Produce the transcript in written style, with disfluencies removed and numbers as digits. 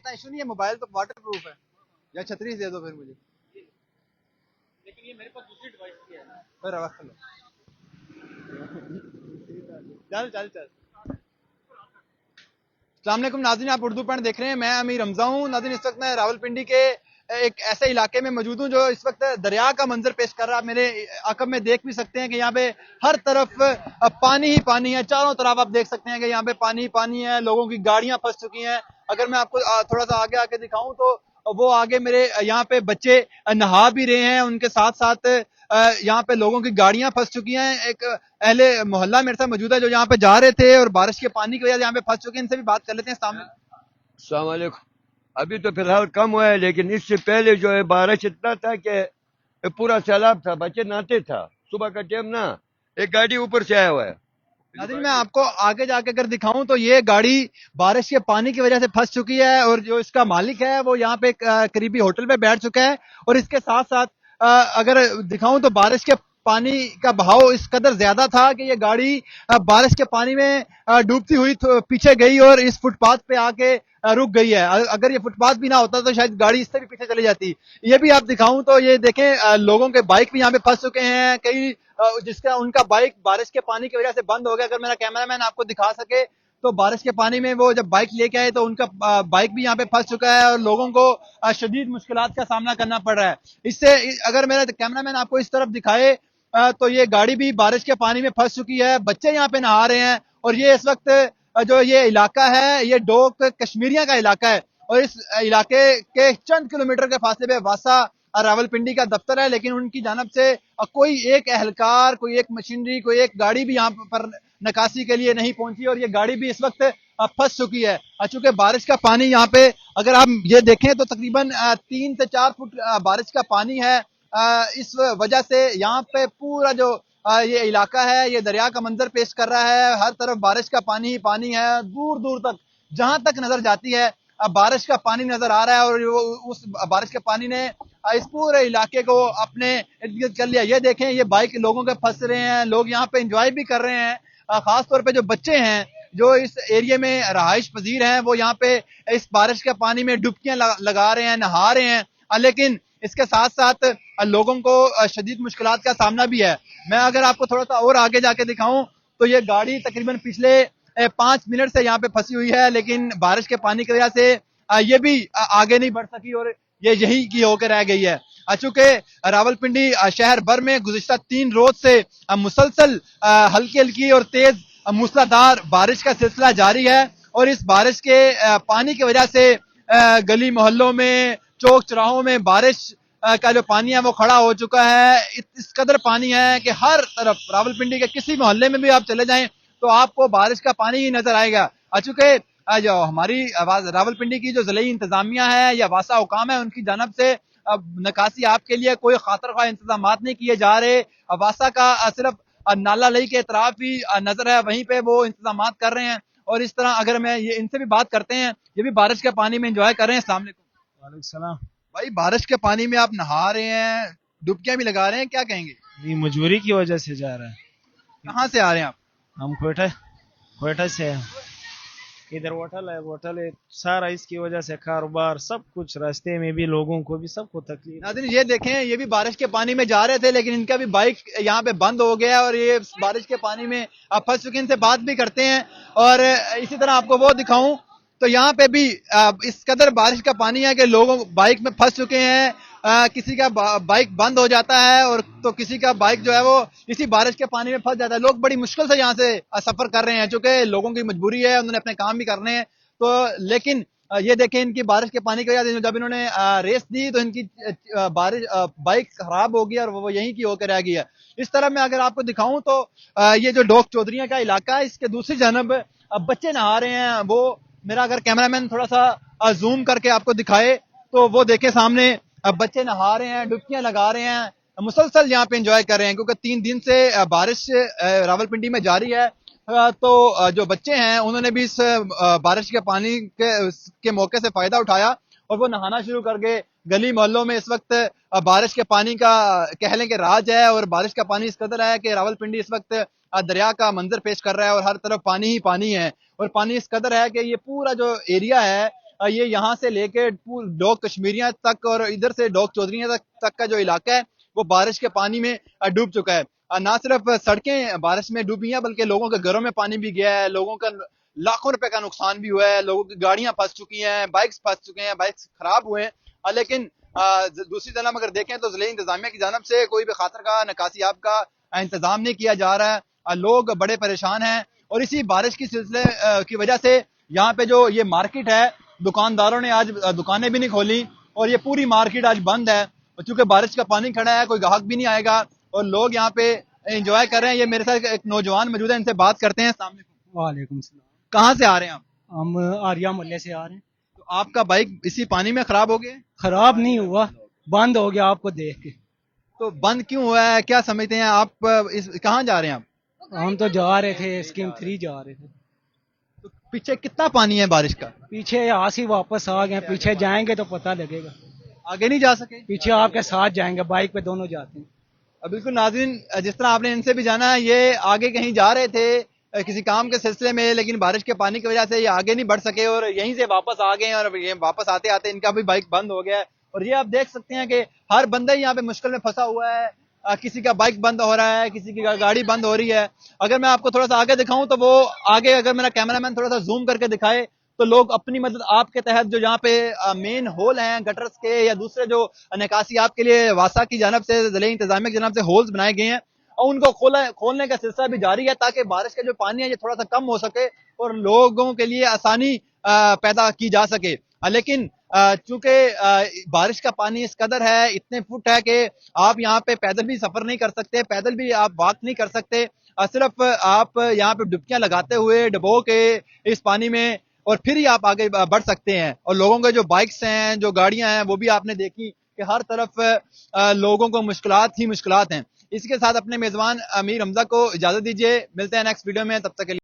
اتنا ایشو نہیں ہے, موبائل تو واٹر پروف ہے, یا چھتری دے دو پھر مجھے. لیکن یہ میرے پاس دوسری ڈیوائس کی ہے نا, پھر رکھ لو. چل چل چل. السلام علیکم ناظرین, آپ اردو پوائنٹ دیکھ رہے ہیں, میں امیر حمزہ ہوں. ناظرین اس وقت میں راولپنڈی کے ایک ایسے علاقے میں موجود ہوں جو اس وقت دریا کا منظر پیش کر رہا ہے. میرے عقب میں دیکھ بھی سکتے ہیں کہ یہاں پہ ہر طرف پانی ہی پانی ہے, چاروں طرف آپ دیکھ سکتے ہیں کہ یہاں پہ پانی ہی پانی ہے, لوگوں کی گاڑیاں پھنس چکی ہیں. اگر میں آپ کو تھوڑا سا آگے آ کے دکھاؤں تو وہ آگے میرے یہاں پہ بچے نہا بھی رہے ہیں, ان کے ساتھ ساتھ یہاں پہ لوگوں کی گاڑیاں پھنس چکی ہیں. ایک اہل محلہ میرے ساتھ موجود ہے جو یہاں پہ جا رہے تھے اور بارش کے پانی کی وجہ سے یہاں پہ پھنس چکے ہیں. ان سے بھی بات کر لیتے ہیں. السلام علیکم. ابھی تو فی الحال کم ہوا ہے, لیکن اس سے پہلے جو ہے بارش اتنا تھا کہ پورا سیلاب تھا, بچے نہاتے تھا صبح کا ٹائم نا, ایک گاڑی اوپر سے آیا ہوا ہے. ناظرین میں آپ کو آگے جا کے اگر دکھاؤں تو یہ گاڑی بارش کے پانی کی وجہ سے پھنس چکی ہے, اور جو اس کا مالک ہے وہ یہاں پہ قریبی ہوٹل پہ بیٹھ چکا ہے. اور اس کے ساتھ ساتھ اگر دکھاؤں تو بارش کے پانی کا بہاؤ اس قدر زیادہ تھا کہ یہ گاڑی بارش کے پانی میں ڈوبتی ہوئی پیچھے گئی اور اس فٹ پاتھ پہ آ کے رک گئی ہے. اگر یہ فٹ پاتھ بھی نہ ہوتا تو شاید گاڑی اس سے بھی پیچھے چلی جاتی. یہ بھی آپ دکھاؤں تو یہ دیکھیں لوگوں کے بائک بھی یہاں پہ پھنس چکے ہیں, کئی جس کا ان کا بائک بارش کے پانی کی وجہ سے بند ہو گیا. اگر میرا کیمرہ مین آپ کو دکھا سکے تو بارش کے پانی میں وہ جب بائک لے کے آئے تو ان کا بائک بھی یہاں پہ پھنس چکا ہے اور لوگوں کو شدید مشکلات کا سامنا کرنا پڑ رہا ہے. اس سے اگر میرا کیمرہ مین آپ کو اس طرف دکھائے تو یہ گاڑی بھی بارش کے پانی میں پھنس چکی ہے, بچے یہاں پہ نہا رہے ہیں. اور یہ اس وقت جو یہ علاقہ ہے یہ ڈوک کشمیریاں کا علاقہ ہے, اور اس علاقے کے چند کلومیٹر کے فاصلے پہ واسا راولپنڈی کا دفتر ہے, لیکن ان کی جانب سے کوئی ایک اہلکار, کوئی ایک مشینری, کوئی ایک گاڑی بھی یہاں پر نکاسی کے لیے نہیں پہنچی, اور یہ گاڑی بھی اس وقت پھنس چکی ہے. چونکہ بارش کا پانی یہاں پہ اگر آپ یہ دیکھیں تو تقریباً 3 سے 4 فٹ بارش کا پانی ہے. اس وجہ سے یہاں پہ پورا جو یہ علاقہ ہے یہ دریا کا منظر پیش کر رہا ہے. ہر طرف بارش کا پانی ہی پانی ہے, دور دور تک جہاں تک نظر جاتی ہے بارش کا پانی نظر آ رہا ہے, اور اس بارش کے پانی نے اس پورے علاقے کو اپنے ارد گرد کر لیا. یہ دیکھیں یہ بائک لوگوں کے پھنس رہے ہیں, لوگ یہاں پہ انجوائے بھی کر رہے ہیں, خاص طور پہ جو بچے ہیں جو اس ایریے میں رہائش پذیر ہیں وہ یہاں پہ اس بارش کے پانی میں ڈبکیاں لگا رہے ہیں, نہا رہے ہیں. لیکن اس کے ساتھ ساتھ لوگوں کو شدید مشکلات کا سامنا بھی ہے. میں اگر آپ کو تھوڑا سا اور آگے جا کے دکھاؤں تو یہ گاڑی تقریباً پچھلے 5 منٹ سے یہاں پہ پھنسی ہوئی ہے, لیکن بارش کے پانی کی وجہ سے یہ بھی آگے نہیں بڑھ سکی اور یہ یہی کی ہو کے رہ گئی ہے. چونکہ راولپنڈی شہر بھر میں گزشتہ 3 روز سے مسلسل ہلکی ہلکی اور تیز موسلادھار بارش کا سلسلہ جاری ہے, اور اس بارش کے پانی کی وجہ سے گلی محلوں میں, چوک چراہوں میں بارش کا جو پانی ہے وہ کھڑا ہو چکا ہے. اس قدر پانی ہے کہ ہر طرف راولپنڈی کے کسی محلے میں بھی آپ چلے جائیں تو آپ کو بارش کا پانی ہی نظر آئے گا. چونکہ جو ہماری راولپنڈی کی جو ضلعی انتظامیہ ہے یا واسا حکام ہے ان کی جانب سے نکاسی آپ کے لیے کوئی خاطر خواہ انتظامات نہیں کیے جا رہے. واسا کا صرف نالا لئی کے اطراف بھی نظر ہے, وہیں پہ وہ انتظامات کر رہے ہیں. اور اس طرح اگر میں یہ ان سے بھی بات کرتے ہیں, یہ بھی بارش کے پانی میں انجوائے کر رہے ہیں. السلام علیکم. وعلیکم السلام. بھائی بارش کے پانی میں آپ نہا رہے ہیں, ڈبکیاں بھی لگا رہے ہیں, کیا کہیں گے؟ جی مجبوری کی وجہ سے جا رہا ہے. کہاں سے آ رہے ہیں آپ؟ ہم کوئٹہ سے ہیں. ادھر ہوٹل ہے, ہوٹل ہے, سارا اس کی وجہ سے کاروبار سب کچھ, راستے میں بھی لوگوں کو بھی سب کو تکلیف. ناظرین یہ دیکھیں یہ بھی بارش کے پانی میں جا رہے تھے, لیکن ان کا بھی بائک یہاں پہ بند ہو گیا اور یہ بارش کے پانی میں پھنس چکے. ان سے بات بھی کرتے ہیں, اور اسی طرح آپ کو وہ دکھاؤں تو یہاں پہ بھی اس قدر بارش کا پانی ہے کہ لوگوں بائک میں پھنس چکے ہیں. کسی کا بائک بند ہو جاتا ہے اور تو کسی کا بائک جو ہے وہ اسی بارش کے پانی میں پھنس جاتا ہے. لوگ بڑی مشکل سے یہاں سے سفر کر رہے ہیں, چونکہ لوگوں کی مجبوری ہے, انہوں نے اپنے کام بھی کرنے ہیں. تو لیکن یہ دیکھیں ان کی بارش کے پانی کی وجہ سے جب انہوں نے ریس دی تو ان کی بائک خراب ہو گئی اور وہ یہیں کی ہو کے رہ گئی ہے. اس طرح میں اگر آپ کو دکھاؤں تو یہ جو ڈوک چودھریاں کا علاقہ ہے اس کے دوسری جانب بچے نہا رہے ہیں. وہ میرا اگر کیمرہ مین تھوڑا سا زوم کر کے آپ کو دکھائے تو وہ دیکھیں سامنے بچے نہا رہے ہیں, ڈبکیاں لگا رہے ہیں, مسلسل یہاں پہ انجوائے کر رہے ہیں. کیونکہ 3 دن سے بارش راولپنڈی میں جاری ہے, تو جو بچے ہیں انہوں نے بھی اس بارش کے پانی کے موقع سے فائدہ اٹھایا اور وہ نہانا شروع کر گئے. گلی محلوں میں اس وقت بارش کے پانی کا کہہ لیں کہ راج ہے, اور بارش کا پانی اس قدر ہے کہ راولپنڈی اس وقت دریا کا منظر پیش کر رہا ہے اور ہر طرف پانی ہی پانی ہے. اور پانی اس قدر ہے کہ یہ پورا جو ایریا ہے یہ یہاں سے لے کے ڈوگ کشمیریاں تک اور ادھر سے ڈوگ چودھریاں تک کا جو علاقہ ہے وہ بارش کے پانی میں ڈوب چکا ہے. نہ صرف سڑکیں بارش میں ڈوبی ہیں بلکہ لوگوں کے گھروں میں پانی بھی گیا ہے, لوگوں کا لاکھوں روپے کا نقصان بھی ہوا ہے, لوگوں کی گاڑیاں پھنس چکی ہیں, بائکس پھنس چکے ہیں, بائکس خراب ہوئے ہیں. لیکن دوسری طرف اگر دیکھیں تو ضلعی انتظامیہ کی جانب سے کوئی بھی خاطر کا نکاسی آب کا انتظام نہیں کیا جا رہا ہے. لوگ بڑے پریشان ہیں اور اسی بارش کی سلسلے کی وجہ سے یہاں پہ جو یہ مارکیٹ ہے دکانداروں نے آج دکانیں بھی نہیں کھولی اور یہ پوری مارکیٹ آج بند ہے. چونکہ بارش کا پانی کھڑا ہے کوئی گاہک بھی نہیں آئے گا اور لوگ یہاں پہ انجوائے کر رہے ہیں. یہ میرے ساتھ ایک نوجوان موجود ہے, ان سے بات کرتے ہیں. السلام علیکم. وعلیکم السلام. کہاں سے آ رہے ہیں آپ؟ ہم آریہ محلے سے آ رہے ہیں. تو آپ کا بائک اسی پانی میں خراب ہو گیا؟ خراب نہیں ہوا, بند ہو گیا آپ کو دیکھ کے. تو بند کیوں ہوا ہے, کیا سمجھتے ہیں آپ؟ کہاں جا رہے ہیں آپ؟ ہم تو جا رہے تھے اسکیم 3 جا رہے تھے. تو پیچھے کتنا پانی ہے بارش کا؟ پیچھے آس ہی واپس آ گئے, پیچھے جائیں گے تو پتہ لگے گا. آگے نہیں جا سکے؟ پیچھے آپ کے ساتھ جائیں گے, بائک پہ دونوں جاتے ہیں. بالکل ناظرین, جس طرح آپ نے ان سے بھی جانا ہے یہ آگے کہیں جا رہے تھے کسی کام کے سلسلے میں, لیکن بارش کے پانی کی وجہ سے یہ آگے نہیں بڑھ سکے اور یہیں سے واپس آ گئے اور یہ واپس آتے آتے ان کا بھی بائک بند ہو گیا ہے. اور یہ آپ دیکھ سکتے ہیں کہ ہر بندہ یہاں پہ مشکل میں پھنسا ہوا ہے. کسی کا بائک بند ہو رہا ہے, کسی کی گاڑی بند ہو رہی ہے. اگر میں آپ کو تھوڑا سا آگے دکھاؤں تو وہ آگے اگر میرا کیمرہ مین تھوڑا سا زوم کر کے دکھائے تو لوگ اپنی مدد آپ کے تحت جو یہاں پہ مین ہول ہیں گٹرز کے یا دوسرے جو نکاسی آپ کے لیے واسا کی جانب سے ضلعی انتظامیہ کی جانب سے ہولز بنائے گئے ہیں اور ان کو کھولنے کا سلسلہ بھی جاری ہے تاکہ بارش کا جو پانی ہے یہ تھوڑا سا کم ہو سکے اور لوگوں کے لیے آسانی پیدا کی جا سکے. لیکن چونکہ بارش کا پانی اس قدر ہے, اتنے فٹ ہے کہ آپ یہاں پہ پیدل بھی سفر نہیں کر سکتے, پیدل بھی آپ واک نہیں کر سکتے. صرف آپ یہاں پہ ڈبکیاں لگاتے ہوئے ڈبو کے اس پانی میں اور پھر ہی آپ آگے بڑھ سکتے ہیں. اور لوگوں کے جو بائکس ہیں, جو گاڑیاں ہیں, وہ بھی آپ نے دیکھی کہ ہر طرف لوگوں کو مشکلات ہی مشکلات ہیں. اس کے ساتھ اپنے میزبان امیر حمزہ کو اجازت دیجیے, ملتے ہیں نیکسٹ ویڈیو میں, تب تک کے لیے